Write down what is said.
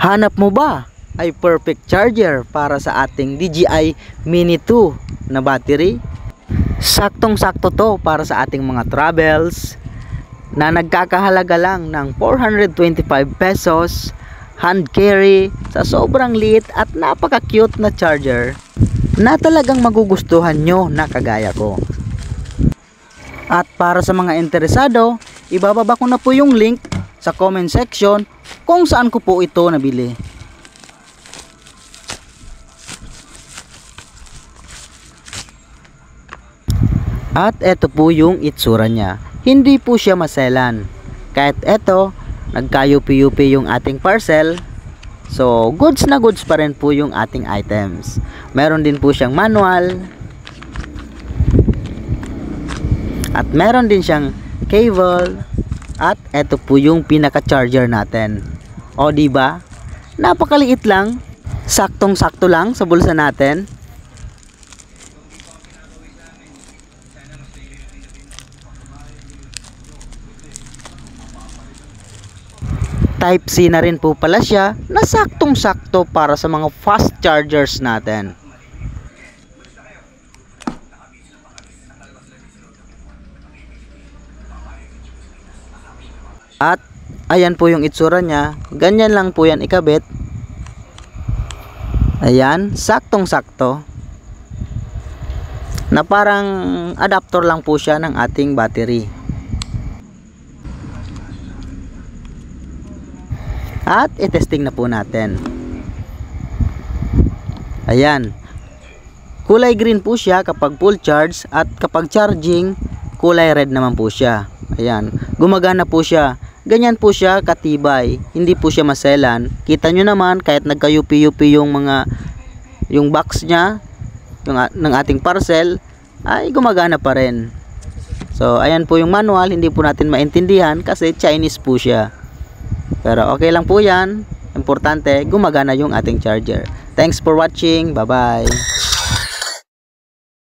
Hanap mo ba ay perfect charger para sa ating DJI Mini 2 na battery? Saktong-sakto to para sa ating mga travels na nagkakahalaga lang ng 425 pesos, hand carry sa sobrang liit at napaka-cute na charger na talagang magugustuhan nyo na kagaya ko. At para sa mga interesado, ibababa ko na po yung link sa comment section kung saan ko po ito nabili. At eto po yung itsura niya. Hindi po siya maselan. Kahit eto, nagkayupi-yupi yung ating parcel. So, goods na goods pa rin po yung ating items. Meron din po siyang manual. At meron din siyang cable. At eto po yung pinaka-charger natin. O diba? Napakaliit lang. Saktong-sakto lang sa bulsa natin. Type C na rin po pala siya na saktong-sakto para sa mga fast chargers natin. At ayan po yung itsura niya. Ganyan lang po yan ikabit. Ayan, saktong-sakto. Na parang adapter lang po siya ng ating battery. At i-testing na po natin. Ayan. Kulay green po siya kapag full charge at kapag charging, kulay red naman po siya. Ayan. Gumagana po siya. Ganyan po siya katibay. Hindi po siya maselan. Kita nyo naman kahit nagkayupi-yupi yung box niya, ng ating parcel, ay gumagana pa rin. So, ayan po yung manual. Hindi po natin maintindihan kasi Chinese po siya. Pero okay lang po yan. Importante, gumagana yung ating charger. Thanks for watching. Bye-bye.